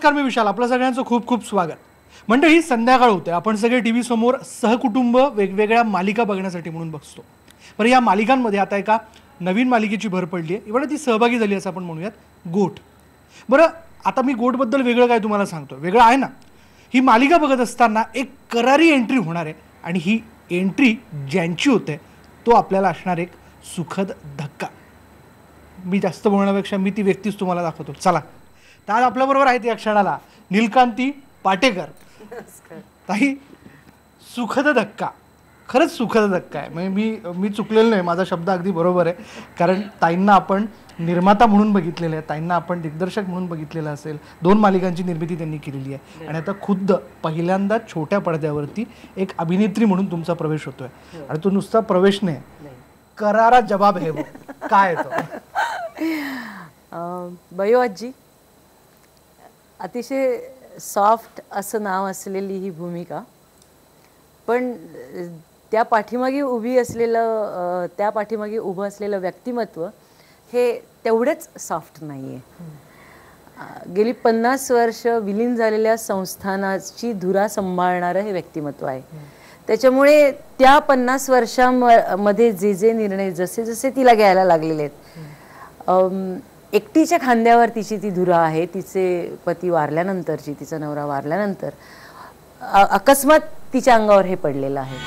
नमस्कार, मी विशाल. आपल्या सगळ्यांचं खूप खूप स्वागत. मंडळी, संध्याकाळ होते, आपण सगळे टीव्ही समोर सहकुटुंब वेगवेगळ्या मालिका बघण्यासाठी म्हणून बसतो. पण या मालिकांमध्ये आता एका नवीन मालिकेची भर पडली आहे. एवढं ती सहभागी झाली असं आपण म्हणूयात, गोट. बरं, आता मी गोटबद्दल वेगळं काय तुम्हाला सांगतो, वेगळं आहे ना. ही मालिका बघत असताना एक करारी एंट्री होणार आहे आणि ही एंट्री ज्यांची होते तो आपल्याला असणार एक सुखद धक्का. मी जास्त बोलण्यापेक्षा मी ती व्यक्तीच तुम्हाला दाखवतो. चला. तर आज आपल्याबरोबर आहेत या क्षणाला नीलकांती पाटेकर. ताई, सुखद धक्का, खरंच सुखद धक्का आहे. म्हणजे मी चुकलेलो नाही, माझा शब्द अगदी बरोबर आहे. कारण ताईंना आपण निर्माता म्हणून बघितलेलं आहे, ताईंना आपण दिग्दर्शक म्हणून बघितलेलं असेल. 2 मालिकांची निर्मिती त्यांनी केलेली आहे आणि आता खुद्द पहिल्यांदा छोट्या पडद्यावरती एक अभिनेत्री म्हणून तुमचा प्रवेश होतोय. आणि तो नुसता प्रवेश नाही, करारा जवाब है वो. काय तो? बयो आजी, अतिशय सॉफ्ट असं नाव असलेली ही भूमिका, पण त्या पाठीमागे उभं असलेलं व्यक्तिमत्व हे तेवढंच सॉफ्ट नाही आहे. गेली 50 वर्ष विलीन झालेल्या संस्थानाची धुरा सांभाळणारं हे व्यक्तिमत्व आहे. त्याच्यामुळे त्या 50 वर्षांमध्ये जे निर्णय जसे तिला घ्यायला लागलेले आहेत, एकटीच्या खांद्यावर तिची ती धुरा आहे. तिचे पती वारल्यानंतरची, तिचा नवरा वारल्यानंतर अकस्मात तिच्या अंगावर हे पडलेलं आहे.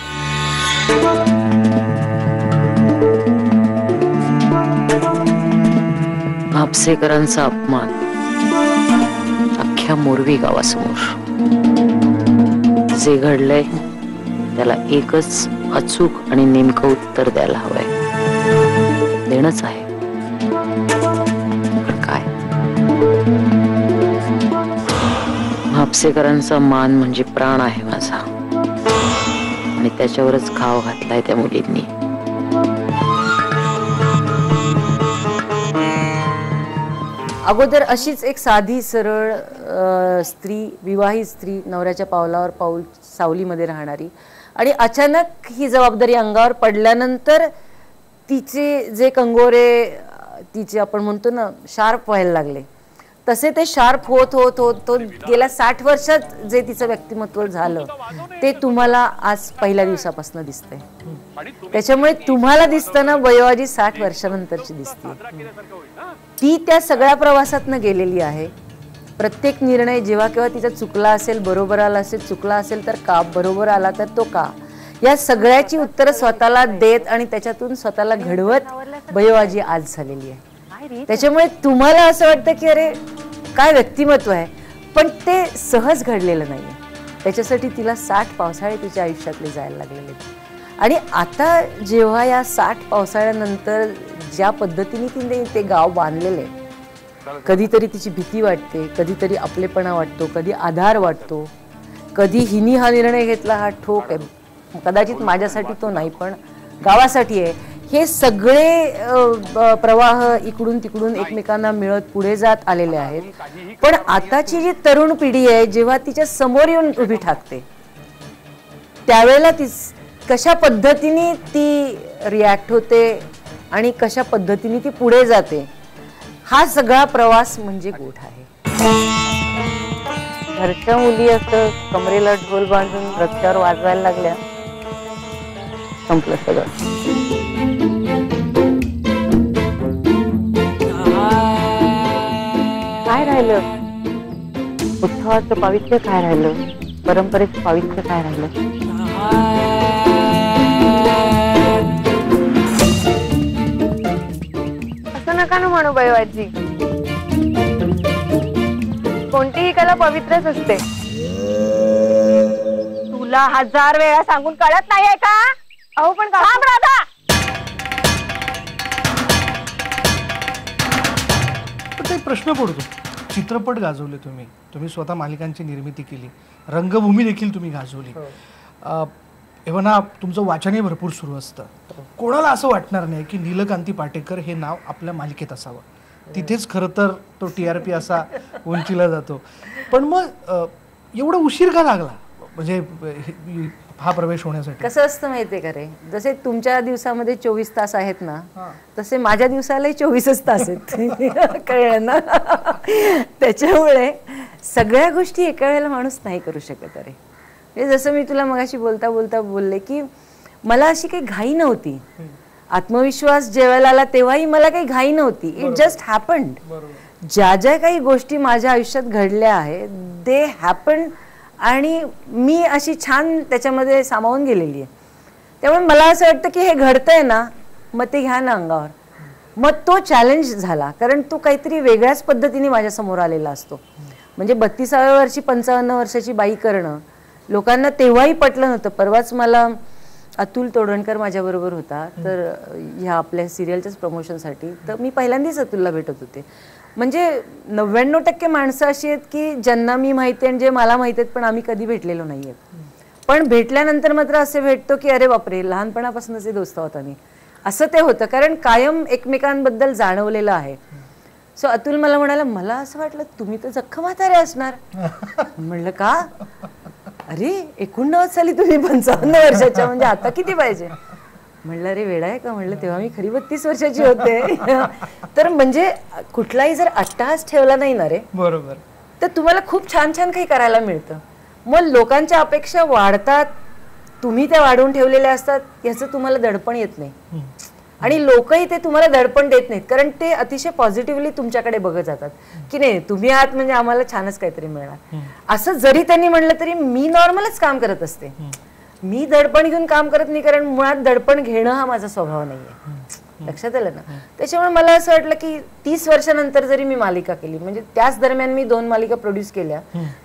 म्हापसेकरांचा अपमान अख्ख्या मोरवी गावासमोर. जे घडलंय त्याला एकच अचूक आणि नेमकं उत्तर द्यायला हवंय. देणंच आहे. काय? म्हापसेकरांचा मान म्हणजे प्राण आहे माझा, आणि त्याच्यावरच घाव घातलाय त्या मुलींनी. अगोदर अशीच एक साधी सरळ स्त्री, विवाहित स्त्री, नवऱ्याच्या पावलावर पाऊल सावलीमध्ये राहणारी, आणि अचानक ही जबाबदारी अंगावर पडल्यानंतर तिचे जे कंगोरे, तिचे आपण म्हणतो ना शार्प व्हायला लागले, तसे ते शार्प होत होत होत तो गेल्या 60 वर्षात जे तिचं व्यक्तिमत्व झालं ते तुम्हाला आज पहिल्या दिवसापासून दिसतंय. त्याच्यामुळे तुम्हाला दिसताना बयोआजी 60 वर्षानंतरची दिसते. ती त्या सगळ्या प्रवासातनं गेलेली आहे. प्रत्येक निर्णय जेव्हा केव्हा तिचा चुकला असेल, बरोबर आला असेल, चुकला असेल तर का, बरोबर आला तर तो का, या सगळ्याची उत्तरं स्वतःला देत आणि त्याच्यातून स्वतःला घडवत बयोआजी आज झालेली आहे. त्याच्यामुळे तुम्हाला असं वाटतं की अरे काय व्यक्तिमत्व आहे, पण ते सहज घडलेलं नाही आहे. त्याच्यासाठी तिला 60 पावसाळे तिच्या आयुष्यातले जायला लागलेले. आणि आता जेव्हा या 60 पावसाळ्यानंतर ज्या पद्धतीने तिने ते गाव बांधलेलं आहे, कधीतरी तिची भीती वाटते, कधीतरी आपलेपणा वाटतो, कधी आधार वाटतो, कधी हिनी हा निर्णय घेतला हा ठोक आहे, कदाचित माझ्यासाठी तो नाही पण गावासाठी आहे. हे सगळे प्रवाह इकडून तिकडून एकमेकांना मिळत पुढे जात आलेले आहेत. पण आताची जी तरुण पिढी आहे, जेव्हा तिच्या समोर येऊन उभी ठाकते त्यावेळेला ती कशा पद्धतीने ती रिॲक्ट होते आणि कशा पद्धतीने ती पुढे जाते, हा सगळा प्रवास म्हणजे गोठ आहे. घरच्या मुली असं कमरेला ढोल बांधून रस्त्यावर वाजवायला लागल्या, संपलं सगळं. काय राहिलं? उत्सवाचं पावित्र्य काय राहिलं? परंपरेचं पावित्र्य काय राहिलं? असं नका ना म्हणू बयोआजी, कोणतीही कला पवित्रच असते. तुला 1000 वेळा सांगून कळत नाहीये का? अहो पण राधा, पण प्रश्न पडतो. चित्रपट गाजवले तुम्ही स्वतः मालिकांची निर्मिती केली, रंगभूमी देखील तुम्ही गाजवली. एव्हा तुमचं वाचनही भरपूर सुरू असतं. कोणाला असं वाटणार नाही की नीलकांती पाटेकर हे नाव आपल्या मालिकेत असावं. तिथेच खरं तर तो TRP असा उंचीला जातो. पण मग एवढा उशीर का लागला म्हणजे हा प्रवेश होण्यासाठी? कसं असतं माहितीये का रे, जसे तुमच्या दिवसामध्ये 24 तास आहेत ना, तसे माझ्या दिवसालाही 24च तास आहेत. कळलं ना? त्याच्यामुळे सगळ्या गोष्टी एका वेळेला माणूस नाही करू शकत. अरे म्हणजे जसं मी तुला मगाशी बोलता बोलता बोलले की मला अशी काही घाई नव्हती. आत्मविश्वास जेव्हा आला तेव्हाही मला काही घाई नव्हती. It just happened. ज्या ज्या काही गोष्टी माझ्या आयुष्यात घडल्या आहेत दे हॅपन्ड आणि मी अशी छान त्याच्यामध्ये सामावून गेलेली आहे. त्यामुळे मला असं वाटतं की हे घडतंय ना मग ते घ्या ना अंगावर. मग तो चॅलेंज झाला कारण तो काहीतरी वेगळ्याच पद्धतीने माझ्यासमोर आलेला असतो. म्हणजे 32व्या वर्षी 55 वर्षाची बाई करणं लोकांना तेव्हाही पटलं नव्हतं. परवाच मला अतुल तोडणकर माझ्याबरोबर होता तर ह्या आपल्या सिरियलच्याच प्रमोशनसाठी. तर मी पहिल्यांदाच अतुलला भेटत होते. म्हणजे 99% माणसं अशी आहेत की ज्यांना मी माहिती आहे आणि जे मला माहिती आहेत पण आम्ही कधी भेटलेलो नाही आहेत. पण भेटल्यानंतर मात्र असे भेटतो की अरे बापरे लहानपणापासूनच दोस्त आहोत आम्ही असं ते होतं. कारण कायम एकमेकांबद्दल जाणवलेलं आहे. सो अतुल मला म्हणाला मला असं वाटलं तुम्ही तर जख्ख म्हातारे असणार. म्हणलं का? अरे 89 साली तुम्ही 55 वर्षाच्या म्हणजे आता किती पाहिजे. म्हणलं अरे वेडा आहे का. म्हणलं तेव्हा मी खरी 32 वर्षाची होते. तर म्हणजे कुठलाही जर अट्टहास ठेवला नाही ना रे बरोबर तर तुम्हाला खूप छान छान काही करायला मिळतं. मग लोकांच्या अपेक्षा वाढतात तुम्ही त्या वाढवून ठेवलेल्या असतात याचं तुम्हाला दडपण येत नाही आणि लोकही ते तुम्हाला दडपण देत नाहीत कारण ते अतिशय पॉझिटिव्हली तुमच्याकडे बघत जातात की नाही तुम्ही आहात म्हणजे आम्हाला छानच काहीतरी मिळणार. असं जरी त्यांनी म्हणलं तरी मी नॉर्मलच काम करत असते. मी दडपण घेऊन काम करत नाही कारण मुळात दडपण घेणं हा माझा स्वभाव नाहीये. लक्षात आलं ना. त्याच्यामुळे मला असं वाटलं की 30 वर्षानंतर जरी मी मालिका केली म्हणजे त्याच दरम्यान मी 2 मालिका प्रोड्यूस केल्या.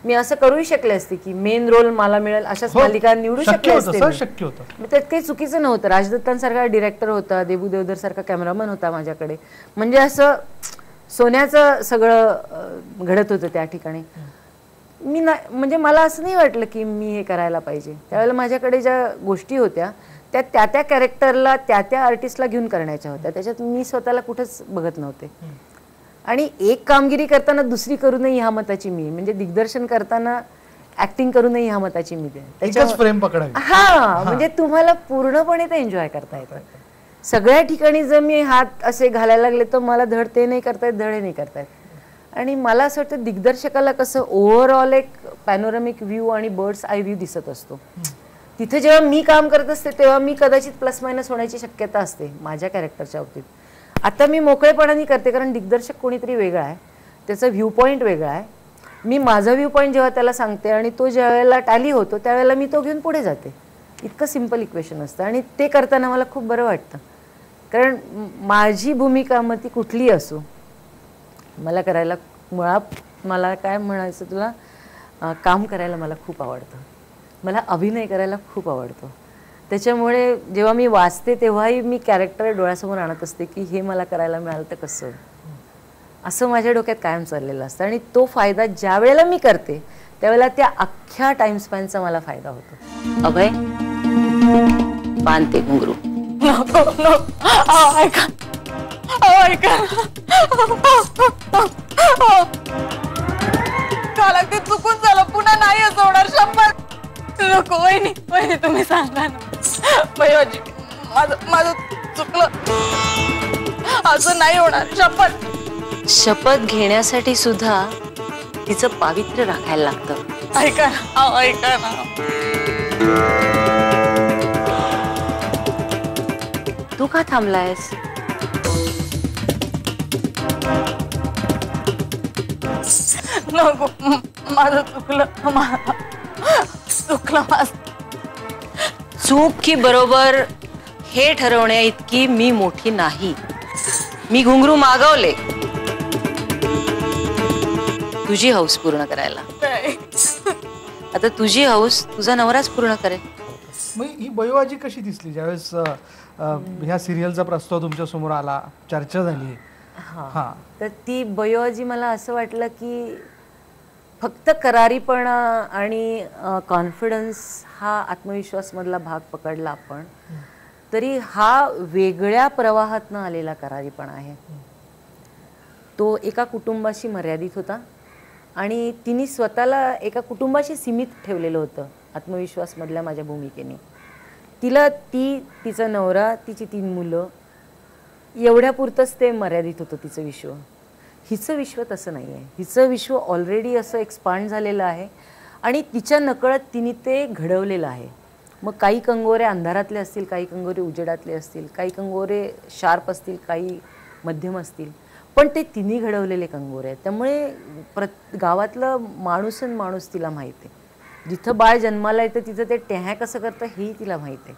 मी असं करूही शकले असते की मेन रोल मला मिळेल अशाच मालिका निवडू शकले असते. शक्य होतं. त्यात काही चुकीचं नव्हतं. राजदत्तांसारखा डिरेक्टर होता देबू देवधर सारखा कॅमेरामन होता माझ्याकडे. म्हणजे असं सोन्याचं सगळं घडत होतं त्या ठिकाणी. मी म्हणजे मला असं नाही वाटलं की मी हे करायला पाहिजे. त्यावेळेला माझ्याकडे ज्या गोष्टी होत्या त्या त्या कॅरेक्टरला त्या आर्टिस्टला घेऊन करण्याच्या होत्या. त्याच्यात मी स्वतःला कुठंच बघत नव्हते. आणि एक कामगिरी करताना दुसरी करू नये ह्या मताची मी म्हणजे दिग्दर्शन करताना ऍक्टिंग करू नये ह्या मताची मी हा म्हणजे तुम्हाला पूर्णपणे ते एन्जॉय करता येतं. सगळ्या ठिकाणी जर मी हात असे घालायला लागले तर मला धड ते नाही करतायत धड हे नाही करतायत. आणि मला असं वाटतं दिग्दर्शकाला कसं ओव्हरऑल एक पॅनोरॅमिक व्ह्यू आणि बर्ड्स आय व्ह्यू दिसत असतो. तिथे जेव्हा मी काम करत असते तेव्हा मी कदाचित प्लस मायनस होण्याची शक्यता असते माझ्या कॅरेक्टरच्या बाबतीत. आता मी मोकळेपणाने करते कारण दिग्दर्शक कोणीतरी वेगळा आहे त्याचा व्ह्यू पॉईंट वेगळा आहे. मी माझा व्ह्यू पॉईंट जेव्हा त्याला सांगते आणि तो ज्या वेळेला टॅली होतो त्यावेळेला मी तो घेऊन पुढे जाते. इतकं सिम्पल इक्वेशन असतं आणि ते करताना मला खूप बरं वाटतं. कारण माझी भूमिका मग ती कुठलीही असो मला करायला मुळात मला काय म्हणायचं तुला काम करायला मला खूप आवडतं. मला अभिनय करायला खूप आवडतो. त्याच्यामुळे जेव्हा मी वाचते तेव्हाही मी कॅरेक्टर डोळ्यासमोर आणत असते की हे मला करायला मिळालं तर कसं असं माझ्या डोक्यात कायम चाललेलं असतं. आणि तो फायदा ज्या वेळेला मी करते त्यावेळेला त्या अख्ख्या टाइम स्पॅनचा मला फायदा होतो. अभय बांधते घुंगरू. ते चुकून झालं पुन्हा नाही असं होणार. 100 नको वहिनी वहिनी तुम्ही सांगा ना. भैयाजी माझं चुकलं असं नाही होणार. शपथ घेण्यासाठी सुद्धा तिचं पावित्र्य राखायला लागतं. ऐका ना ऐका ना. तू का थांबलायस? नको माझं चुकलं माझं. चूक की बरोबर हे ठरवण्या इतकी मी मोठी नाही. मी घुंगरू मागवले तुझी हौस पूर्ण करायला. आता तुझी हौस तुझा नवराच पूर्ण करेल. मग ही बयोआजी कशी दिसली ज्यावेळेस ह्या सिरियलचा प्रस्ताव तुमच्या समोर आला चर्चा झाली. हा तर ती बयोआजी मला असं वाटलं की फक्त करारीपणा आणि कॉन्फिडन्स हा आत्मविश्वास मधला भाग पकडला आपण तरी हा वेगळ्या प्रवाहातनं आलेला करारीपणा आहे. तो एका कुटुंबाशी मर्यादित होता आणि तिने स्वतःला एका कुटुंबाशी सीमित ठेवलेलं होतं आत्मविश्वास मधल्या माझ्या भूमिकेने. तिला तिचा नवरा तिची 3 मुलं एवढ्या पुरतंच ते मर्यादित होतं तिचं विश्व. हिचं विश्व तसं नाही आहे. हिचं विश्व ऑलरेडी असं एक्सपांड झालेलं आहे आणि तिच्या नकळत तिने ते घडवलेलं आहे. मग काही कंगोरे अंधारातले असतील, काही कंगोरे उजेडातले असतील, काही कंगोरे शार्प असतील, काही मध्यम असतील, पण ते तिन्ही घडवलेले कंगोरे आहेत. त्यामुळे गावातलं माणूस तिला माहीत आहे. जिथं बाळ जन्माला येतं तिथं ते टेह्या कसं करतं हेही तिला माहीत आहे.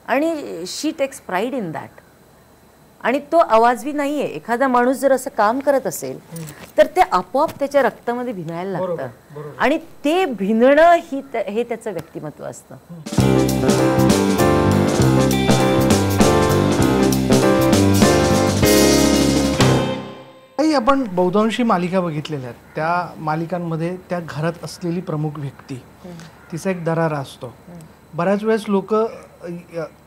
आणि शी टेक्स प्राईड इन दॅट. आणि तो आवाजवी नाही आहे. एखादा माणूस जर असं काम करत असेल तर ते आपोआप त्याच्या रक्तामध्ये भिनायला लागतं आणि ते भिनणं हे त्याचं व्यक्तिमत्व असतं. काही आपण बहुतांशी मालिका बघितलेल्या आहेत. त्या मालिकांमध्ये त्या घरात असलेली प्रमुख व्यक्ती, तिचा एक दरारा असतो. बऱ्याच वेळेस लोक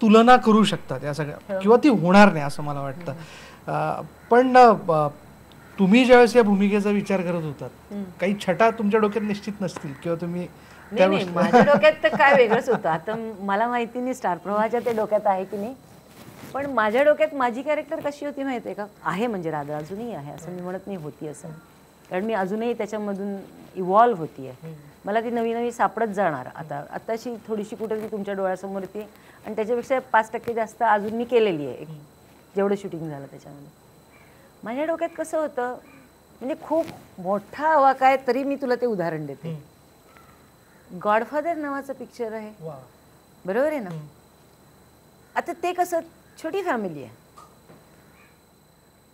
तुलना करू शकतात या सगळ्या, किंवा ती होणार नाही असं मला वाटतं. पण तुम्ही ज्यावेळेस या भूमिकेचा विचार करत होतात काही छटा तुमच्या डोक्यात निश्चित नसतील किंवा तुम्ही माझ्या डोक्यात तर काय वेगळंच होतं. आता मला माहिती नाही स्टार प्रवाहाच्या ते डोक्यात आहे की नाही, पण माझ्या डोक्यात माझी कॅरेक्टर कशी होती माहिती आहे का? आहे म्हणजे राधा अजूनही आहे असं मी म्हणत नाही होती असं, कारण मी अजूनही त्याच्यामधून इव्हॉल्व्ह होती आहे. मला ती नवी नवी सापडत जाणार. आताशी थोडीशी कुठेतरी तुमच्या डोळ्यासमोर येते आणि त्याच्यापेक्षा 5% जास्त अजून मी केलेली आहे जेवढं शूटिंग झालं त्याच्यामध्ये. माझ्या डोक्यात कसं होतं म्हणजे खूप मोठा आवाका आहे तरी मी तुला ते उदाहरण देते. गॉडफादर नावाचं पिक्चर आहे, बरोबर आहे ना? आता ते कसं छोटी फॅमिली आहे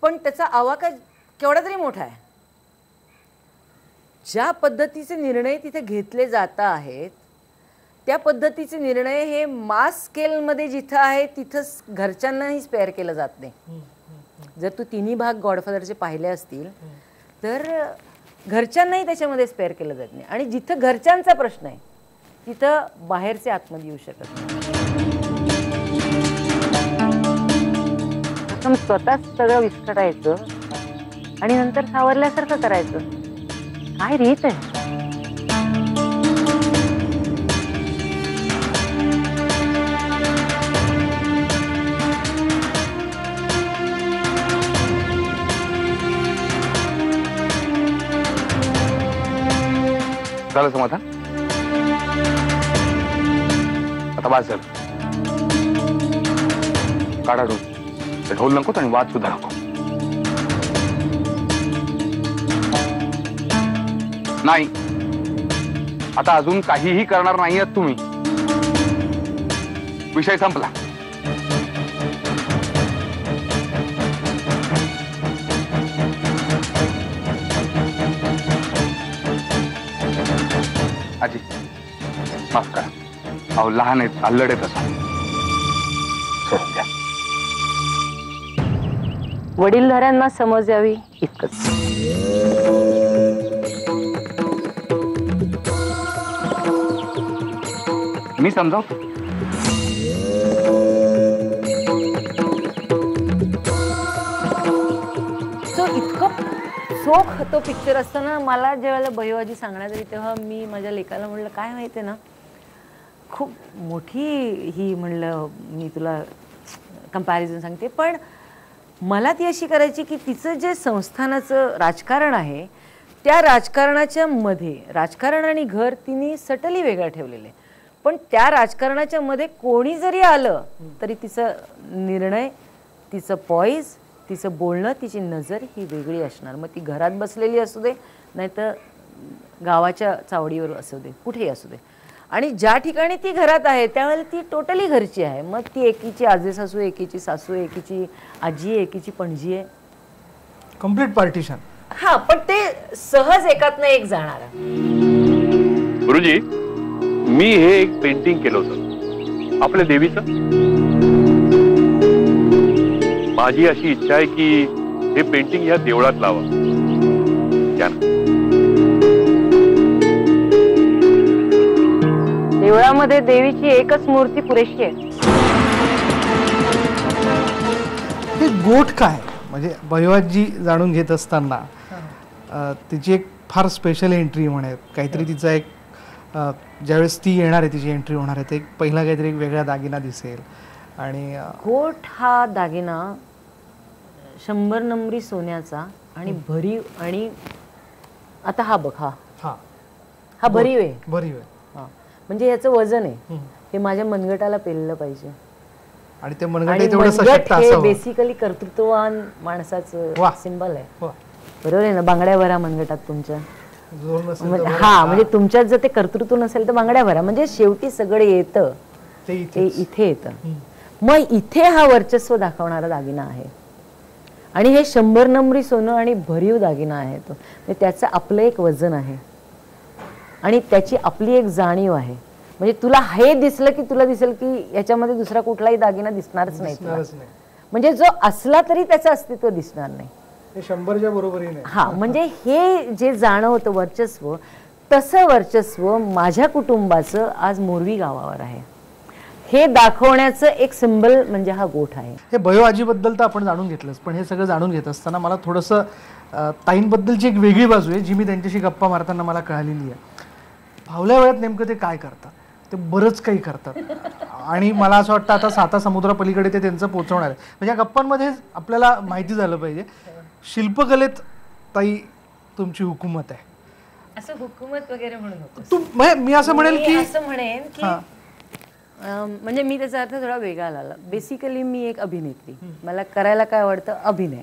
पण त्याचा आवाका केवढा तरी मोठा आहे. ज्या पद्धतीचे निर्णय तिथे घेतले जात आहेत त्या पद्धतीचे निर्णय हे मास स्केलमध्ये जिथं आहे तिथंच घरच्यांनाही स्पेअर केलं जात नाही. जर तू तिन्ही भाग गॉडफादरचे पाहिले असतील तर घरच्यांनाही त्याच्यामध्ये स्पेअर केलं जात नाही. आणि जिथं घरच्यांचा प्रश्न आहे तिथं बाहेरचे आतमध्ये येऊ शकत नाही. स्वतःच सगळं विस्कटायचं आणि नंतर सावरल्यासारखं करायचं, काय रीत आहे? झालं समाधान? आता वाच झालं. काढा ढोल. ते ढोल नको आणि वाद सुद्धा नको. नाही, आता अजून काहीही करणार नाही आहात तुम्ही. विषय संपला. आजी माफ करा, अहो लहान आहेत, अल्लड आहेत असं. सोडून द्या. वडीलधाऱ्यांना समज यावी इतकंच. मी समजावतो. इतकं चोख तो पिक्चर असताना मला ज्यावेळेला बहिवाजी सांगण्यात आली तेव्हा मी माझ्या लेकाला म्हणलं काय माहिती आहे ना, खूप मोठी ही म्हणलं मी तुला कंपॅरिझन सांगते, पण मला ती अशी करायची की तिचं जे संस्थानाचं राजकारण आहे त्या राजकारणाच्या मध्ये राजकारण आणि घर तिने सटली वेगळं ठेवलेलं आहे. पण त्या राजकारणाच्या मध्ये कोणी जरी आलं तरी तिचा निर्णय, तिचं पॉईज, तिचं बोलणं, तिची नजर ही वेगळी असणार. मग ती घरात बसलेली असू दे नाहीतर गावाच्या चावडीवर असू दे, कुठेही असू दे. आणि ज्या ठिकाणी ती घरात आहे त्यावेळेला ती टोटली घरची आहे. मग ती एकीची आजे सासू, एकीची सासू, एकीची आजी, एकीची पणजी आहे. Complete partition. हा, पण ते सहज एकातनं एक जाणार. गुरुजी, मी हे एक पेंटिंग केलं होतं आपल्या देवीचं. माझी अशी इच्छा आहे की हे पेंटिंग या देवळात लावा. देवळामध्ये देवीची एकच मूर्ती पुरेशी आहे. हे गोठ काय म्हणजे बहिवाजी जाणून घेत असताना तिची एक फार स्पेशल एंट्री म्हणे काहीतरी तिचा एक ज्यावेळेस ती येणार आहे तिची एंट्री होणार आहे ते पहिला काहीतरी एक वेगळा दागिना दिसेल. आणि गोठ हा दागिना 100 नंबरी सोन्याचा आणि भरीव, आणि आता हा बघ, हा हा हा भरीव आहे. भरीव आहे. हा म्हणजे ह्याचं वजन आहे, हे माझ्या मनगटाला पेललं पाहिजे. आणि ते मनगट आणि तेवढं मनगट सशक्त हे असावं. बेसिकली कर्तृत्ववान माणसाचं वा. सिंबल आहे. वा. बरोबर आहे ना? बांगड्या भरा मनगटात तुमच्या. जोर नसेल तर बरं. हा म्हणजे तुमच्यात जर ते कर्तृत्व नसेल तर बांगड्या भरा. म्हणजे शेवटी सगळं येतं ते ते इथे येतं. मग इथे हा वर्चस्व दाखवणारा दागिना आहे. आणि हे 100 नंबरी सोनं आणि भरीव दागिना आहे तो. म्हणजे त्याचं आपलं एक वजन आहे आणि त्याची आपली एक जाणीव आहे. म्हणजे तुला हे दिसलं की तुला दिसेल की याच्यामध्ये दुसरा कुठलाही दागिना दिसणारच नाही तुला. म्हणजे जो असला तरी त्याचं अस्तित्व दिसणार नाही. 100च्या बरोबरीने. हा म्हणजे हे जे जाणवतं वर्चस्व, तसं वर्चस्व माझ्या कुटुंबाचं आज मोरवी गावावर आहे. हे दाखवण्याचं एक सिंबल म्हणजे हा गोठ आहे. हे भयो आजीबद्दल तर आपण जाणून घेतलंच, पण हे सगळं जाणून घेत असताना मला थोडंसं ताईंबद्दलची एक वेगळी बाजू आहे जी मी त्यांच्याशी गप्पा मारताना मला कळालेली आहे. फावल्या वेळात नेमकं ते काय करतात, ते बरंच काही करतात. आणि मला असं वाटतं आता 7 समुद्रापलीकडे ते त्यांचं पोहोचवणार आहे. म्हणजे या गप्पांमध्ये आपल्याला माहिती झालं पाहिजे, शिल्पकलेत ताई तुमची हुकूमत आहे. असं हुकूमत वगैरे म्हणून होतं. मी असं म्हणेल की असं म्हणेन की म्हणजे मी त्याचा अर्थ थोडा वेगळा लावला. बेसिकली मी एक अभिनेत्री, मला करायला काय आवडतं, अभिनय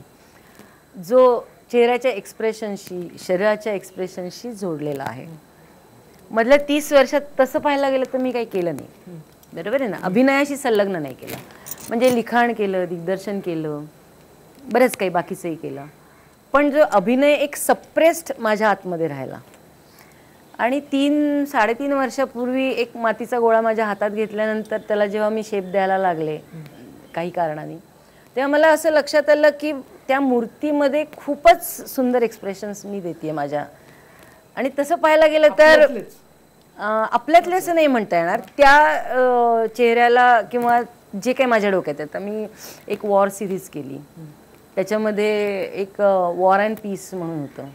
जो चेहऱ्याच्या एक्सप्रेशनशी, शरीराच्या एक्सप्रेशनशी जोडलेला आहे. मधल्या 30 वर्षात तसं पाहायला गेलं तर मी काही केलं नाही. बरोबर आहे ना? अभिनयाशी संलग्न नाही केलं. म्हणजे लिखाण केलं, दिग्दर्शन केलं, बरंच काही बाकीचंही केलं. पण जो अभिनय एक सप्रेस्ड माझ्या आतमध्ये राहिला. आणि 3-3.5 वर्षापूर्वी एक मातीचा गोळा माझ्या हातात घेतल्यानंतर त्याला जेव्हा मी शेप द्यायला लागले काही कारणाने, तेव्हा मला असं लक्षात आलं की त्या मूर्तीमध्ये खूपच सुंदर एक्सप्रेशन्स मी देते माझ्या. आणि तसं पाहायला गेलं तर आपल्यातलेच नाही म्हणता येणार, त्या चेहऱ्याला किंवा जे काही माझ्या डोक्यात येतं. मी एक वॉर सिरीज केली, त्याच्यामध्ये एक वॉर अँड पीस म्हणून होतं.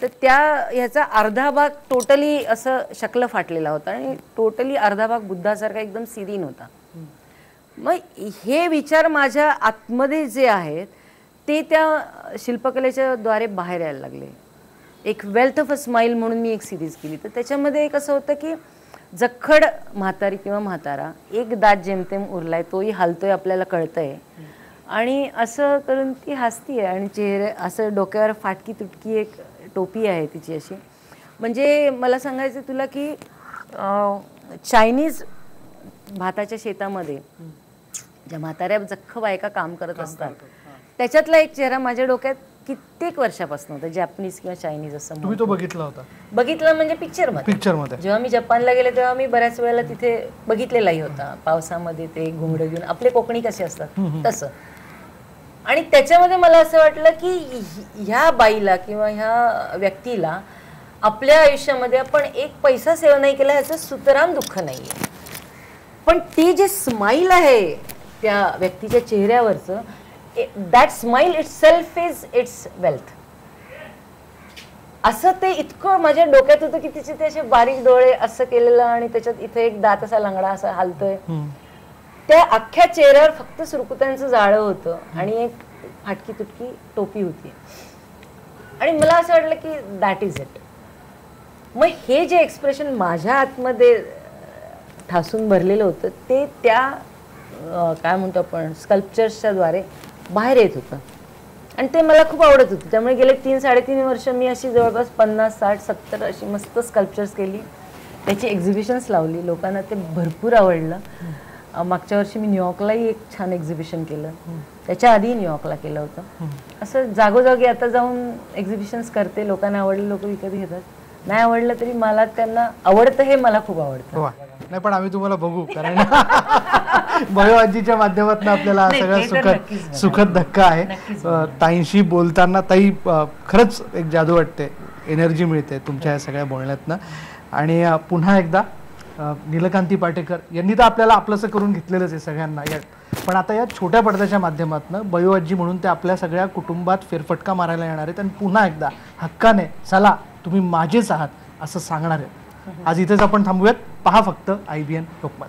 तर त्या ह्याचा अर्धा भाग टोटली असं शक्ल फाटलेला होता आणि टोटली अर्धा भाग बुद्धासारखा एकदम सिरीन होता. मग हे विचार माझ्या आतमध्ये जे आहेत ते त्या शिल्पकलेच्या द्वारे बाहेर यायला लागले. एक वेल्थ ऑफ अ स्माईल म्हणून मी एक सिरीज केली. तर त्याच्यामध्ये एक असं होतं की जखड म्हातारी किंवा म्हातारा, एक दात जेमतेम उरलाय, तोही हालतोय, आपल्याला कळतंय, आणि असं करून ती हसती आहे आणि चेहरे असं डोक्यावर फाटकी तुटकी एक टोपी आहे तिची अशी. म्हणजे मला सांगायचं तुला की चायनीज भाताच्या शेतामध्ये ज्या म्हाताऱ्या जख्ख बायका काम करत असतात त्याच्यातला एक चेहरा माझ्या डोक्यात कित्येक वर्षापासून होता. जॅपनीज किंवा चायनीज असं तुम्ही तो बघितला होता? बघितलं म्हणजे पिक्चरमध्ये. जेव्हा मी जपानला गेले तेव्हा मी बऱ्याच वेळेला तिथे बघितलेलाही होता. पावसामध्ये ते घुंगडं घेऊन आपले कोकणी कसे असतात तसं. आणि त्याच्यामध्ये मला असं वाटलं की ह्या बाईला किंवा ह्या व्यक्तीला आपल्या आयुष्यामध्ये आपण एक पैसा सेवा नाही केला ह्याचं सुतराम दुःख नाहीये. पण ती जी स्माईल आहे त्या व्यक्तीच्या चेहऱ्यावरचं, that smile it self is it's wealth. असं ते इतकं माझ्या डोक्यात होतं की तिचे ते असे बारीक डोळे असं केलेलं आणि त्याच्यात इथे एक दात असा लंगडा असा हालतोय. त्या अख्ख्या चेहऱ्यावर फक्त सुरकुत्यांचं जाळं होतं आणि एक फाटकी तुटकी टोपी होती. आणि मला असं वाटलं की दॅट इज इट. मग हे जे एक्सप्रेशन माझ्या आतमध्ये ठासून भरलेलं होतं ते त्या काय म्हणतो आपण स्कल्पचर्सच्या द्वारे बाहेर येत होतं आणि ते मला खूप आवडत होतं. त्यामुळे गेले 3-3.5 वर्ष मी अशी जवळपास 50-60-70 अशी मस्त स्कल्पचर्स केली, त्याची एक्झिबिशन्स लावली. लोकांना ते भरपूर आवडलं. मागच्या वर्षी मी न्यूयॉर्कलाही एक छान एक्झिबिशन केलं, त्याच्या आधी न्यूयॉर्कला केलं होतं. असं जागोजागी आता जाऊन एक्झिबिशन्स करते. लोकांना आवडलं लोक विकत घेतात, नाही आवडलं तरी मला त्यांना आवडतं हे मला खूप आवडतं. नाही पण आम्ही तुम्हाला बघू, कारण भयो आजीच्या माध्यमातून आपल्याला सगळा सुखद धक्का आहे. ताईंशी बोलताना ताई खरंच एक जादू वाटते, एनर्जी मिळते तुमच्या या सगळ्या बोलण्यातनं. आणि पुन्हा एकदा नीलकांती पाटेकर यांनी तर आपल्याला आपलंसं करून घेतलेलंच आहे सगळ्यांना, पण आता या छोट्या पडद्याच्या माध्यमातून भयो आजी म्हणून ते आपल्या सगळ्या कुटुंबात फेरफटका मारायला येणार आहेत आणि पुन्हा एकदा हक्काने चला तुम्ही माझेच आहात असं सांगणार आहेत. आज इथेच आपण थांबूयात. पहा फक्त IBN लोकमत.